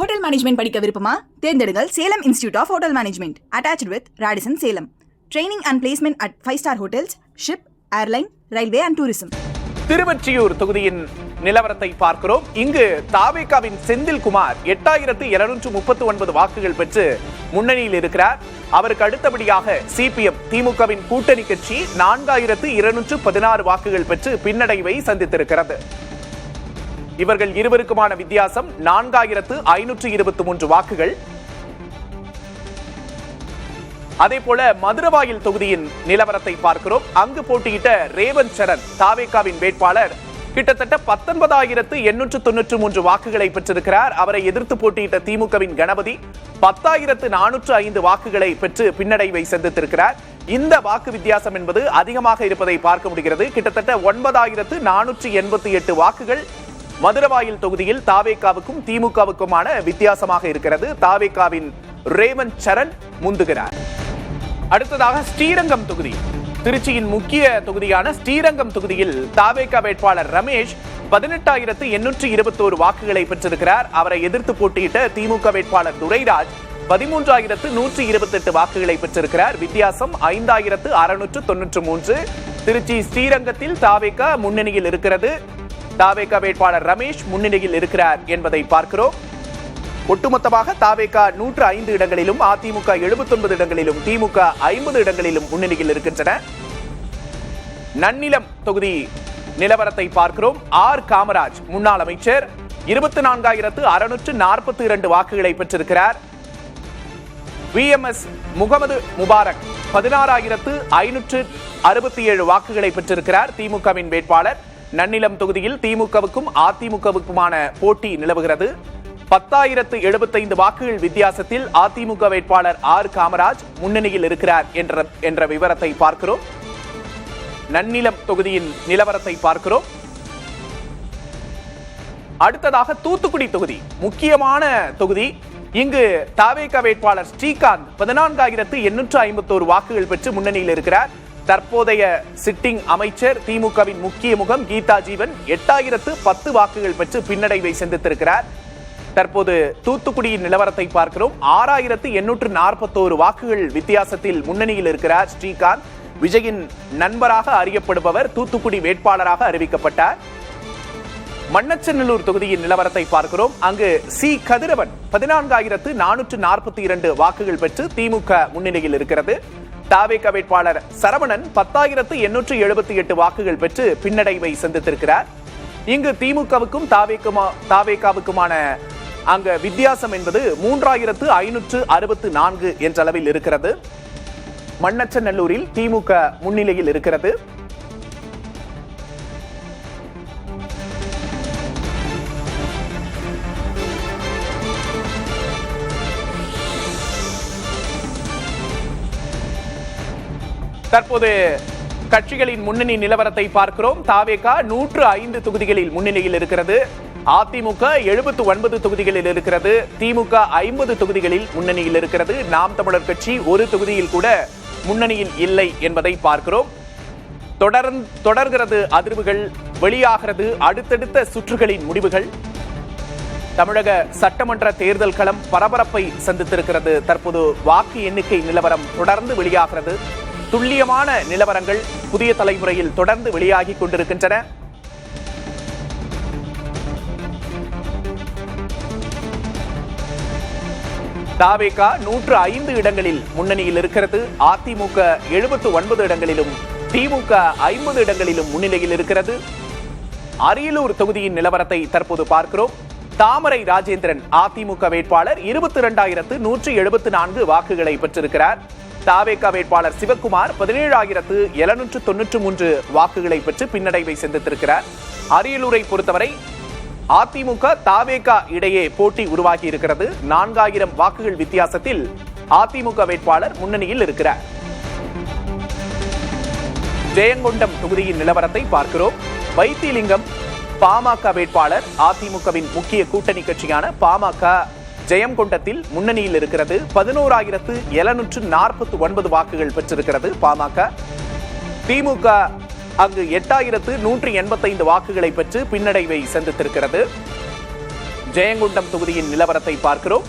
Hotel management படிக்க விருப்பமா? தேர்ந்தெடுங்கள் Salem institute of hotel management attached with Radisson Salem. Training and placement at 5-star hotels, ship, airline, railway and tourism. Thiruvottiyur தொகுதியின் நிலவரத்தை பார்க்கிறோம். இங்கு தாவேகாவின் செந்தில்குமார் 8239 வாக்குகள் பெற்று முன்னணியில் இருக்கிறார். அவருக்கு அடுத்தபடியாக சிபிஎம் திமுகவின் கூட்டணி கட்சி 4216 வாக்குகள் பெற்று பின்னடைவை சந்தித்திருக்கிறது. இவர்கள் இருவருக்குமான வித்தியாசம் 4523 வாக்குகள். அதேபோல மதுரவாயில் தொகுதியின் நிலவரத்தை பார்க்கிறோம். அங்கு போட்டியிட்ட ரேவந்த் சரண் தாவேகாவின் வேட்பாளர் கிட்டத்தட்ட 19893 வாக்குகளை பெற்றிருக்கிறார். அவரை எதிர்த்து போட்டியிட்ட திமுகவின் கணபதி 10405 வாக்குகளை பெற்று பின்னடைவை சந்தித்திருக்கிறார். இந்த வாக்கு வித்தியாசம் என்பது அதிகமாக இருப்பதை பார்க்க முடிகிறது. கிட்டத்தட்ட 9488 வாக்குகள் மதுரவாயில் தொகுதியில் தாவேகாவுக்கும் திமுகவுக்குமான வித்தியாசமாக இருக்கிறது. தாவேகாவின் ரேவந்த் சரண் முந்துகிறார். அடுத்ததாக ஸ்ரீரங்கம் தொகுதி, திருச்சியின் முக்கிய தொகுதியான ஸ்ரீரங்கம் தொகுதியில் தாவேகா வேட்பாளர் ரமேஷ் 18821 வாக்குகளை பெற்றிருக்கிறார். அவரை எதிர்த்து போட்டியிட்ட திமுக வேட்பாளர் துரைராஜ் 13128 வாக்குகளை பெற்றிருக்கிறார். வித்தியாசம் 5693. திருச்சி ஸ்ரீரங்கத்தில் தாவேகா முன்னணியில் இருக்கிறது. தாவேகா வேட்பாளர் ரமேஷ் முன்னணியில் இருக்கிறார் என்பதை பார்க்கிறோம். ஒட்டுமொத்தமாக தாவேகா 105 இடங்களிலும், அதிமுக 79 இடங்களிலும், திமுக 50 இடங்களிலும் முன்னணியில் இருக்கின்றன. நன்னிலம் தொகுதி நிலவரத்தை பார்க்கிறோம். ஆர் காமராஜ் முன்னாள் அமைச்சர் 24642 வாக்குகளை பெற்றிருக்கிறார். விஎம்எஸ் முகமது முபாரக் 16567 வாக்குகளை பெற்றிருக்கிறார். திமுகவின் வேட்பாளர். நன்னிலம் தொகுதியில் திமுகவுக்கும் அதிமுகவுக்குமான போட்டி நிலவுகிறது. 10075 வாக்குகள் வித்தியாசத்தில் அதிமுக வேட்பாளர் ஆர் காமராஜ் முன்னணியில் இருக்கிறார் என்ற விவரத்தை பார்க்கிறோம். நன்னிலம் தொகுதியின் நிலவரத்தை பார்க்கிறோம். அடுத்ததாக தூத்துக்குடி தொகுதி, முக்கியமான தொகுதி. இங்கு தாவேகா வேட்பாளர் ஸ்ரீகாந்த் 14851 வாக்குகள் பெற்று முன்னணியில் இருக்கிறார். தற்போதைய சிட்டிங் அமைச்சர் திமுகவின் முக்கிய முகம் கீதா ஜீவன் 8010 வாக்குகள் பெற்று பின்னடைவை சந்தித்திருக்கிறார். தற்போது தூத்துக்குடியின் நிலவரத்தை பார்க்கிறோம். 6841 வாக்குகள் வித்தியாசத்தில் முன்னணியில் இருக்கிறார் ஸ்ரீகாந்த். விஜயின் நண்பராக அறியப்படுபவர் தூத்துக்குடி வேட்பாளராக அறிவிக்கப்பட்டார். மண்ணச்சநல்லூர் தொகுதியின் நிலவரத்தை பார்க்கிறோம். அங்கு சி கதிரவன் 14442 வாக்குகள் பெற்று திமுக முன்னிலையில் இருக்கிறது. தாவேகா வேட்பாளர் சரவணன் 10878 வாக்குகள் பெற்று பின்னடைவை சந்தித்திருக்கிறார். இங்கு திமுகவுக்கும் தாவேகாவுக்குமான அங்க வித்தியாசம் என்பது 3564 என்ற அளவில் இருக்கிறது. மண்ணச்சநல்லூரில் திமுக முன்னிலையில் இருக்கிறது. தற்போது கட்சிகளின் முன்னணி நிலவரத்தை பார்க்கிறோம். தாவேகா 105 தொகுதிகளில் முன்னிலையில் இருக்கிறது. அதிமுக 79 தொகுதிகளில் இருக்கிறது. திமுக 50 தொகுதிகளில் முன்னணியில் இருக்கிறது. நாம் தமிழர் கட்சி ஒரு தொகுதியில் கூட முன்னணியில் இல்லை என்பதை பார்க்கிறோம். தொடர்கிறது அதிர்வுகள், வெளியாகிறது அடுத்தடுத்த சுற்றுகளின் முடிவுகள். தமிழக சட்டமன்ற தேர்தல் களம் பரபரப்பை சந்தித்திருக்கிறது. தற்போது வாக்கு எண்ணிக்கை நிலவரம் தொடர்ந்து வெளியாகிறது. துல்லியமான நிலவரங்கள் புதிய தலைமுறையில் தொடர்ந்து வெளியாகி கொண்டிருக்கின்றன. தாவேகா 105 இடங்களில் முன்னணியில் இருக்கிறது. அதிமுக 79 இடங்களிலும், திமுக 50 இடங்களிலும் முன்னிலையில் இருக்கிறது. அரியலூர் தொகுதியின் நிலவரத்தை தற்போது பார்க்கிறோம். தாமரை ராஜேந்திரன் அதிமுக வேட்பாளர் 22174 வாக்குகளை பெற்றிருக்கிறார். தாவேகா வேட்பாளர் சிவக்குமார் 17793 வாக்குகளை பெற்று பின்னடைவை சந்தித்திருக்கிறார். அரியலூரை பொறுத்தவரை அதிமுக தாவேகா இடையே போட்டி உருவாகி இருக்கிறது. 4000 வாக்குகள் வித்தியாசத்தில் அதிமுக வேட்பாளர் முன்னணியில் இருக்கிறார். ஜெயங்கொண்டம் தொகுதியின் நிலவரத்தை பார்க்கிறோம். வைத்திலிங்கம் பாமக வேட்பாளர். அதிமுகவின் முக்கிய கூட்டணி கட்சியான பாமக ஜெயங்கொண்டத்தில் முன்னணியில் இருக்கிறது. 11749 வாக்குகள் பெற்றிருக்கிறது பாமக. திமுக அங்கு 8185 வாக்குகளை பெற்று பின்னடைவை சந்தித்திருக்கிறது. ஜெயங்கொண்டம் தொகுதியின் நிலவரத்தை பார்க்கிறோம்.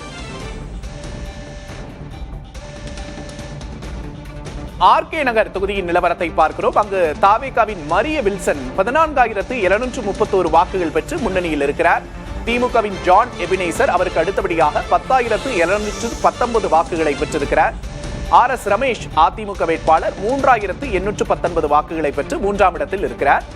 ஆர்கே நகர் தொகுதியின் நிலவரத்தை பார்க்கிறோம். அங்கு தாவேகாவின் மரிய வில்சன் 14,731 வாக்குகள் பெற்று முன்னணியில் இருக்கிறார். திமுகவின் ஜான் எபினேசர் அவருக்கு அடுத்தபடியாக 10,719 வாக்குகளை பெற்றிருக்கிறார். RS ரமேஷ் அதிமுக வேட்பாளர் 3,819 வாக்குகளை பெற்று 3ஆம் இடத்தில் இருக்கிறார்.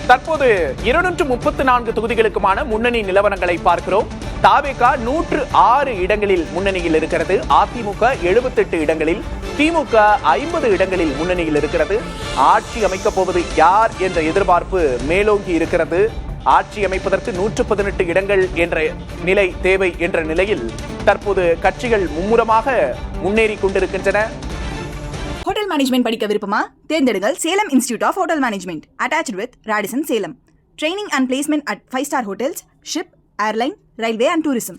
தற்போது 234 தொகுதிகளுக்குமான முன்னணி நிலவரங்களை பார்க்கிறோம். தாவேகா 106 இடங்களில் முன்னணியில் இருக்கிறது. அதிமுக 78 இடங்களில், திமுக 50 இடங்களில் முன்னணியில் இருக்கிறது. ஆட்சி அமைக்கப் போவது யார் என்ற எதிர்பார்ப்பு மேலோங்கி இருக்கிறது. ஆட்சி அமைப்பதற்கு 118 இடங்கள் என்ற நிலை தேவை என்ற நிலையில் தற்போது கட்சிகள் மும்முரமாக முன்னேறி கொண்டிருக்கின்றன. ஹோட்டல் மேனேஜ்மெண்ட் படிக்க விருப்பமா? தேர்ந்தெடுங்கள் Salem institute of hotel management attached with Radisson Salem. Training and placement at 5-star hotels, ship, airline, railway and tourism.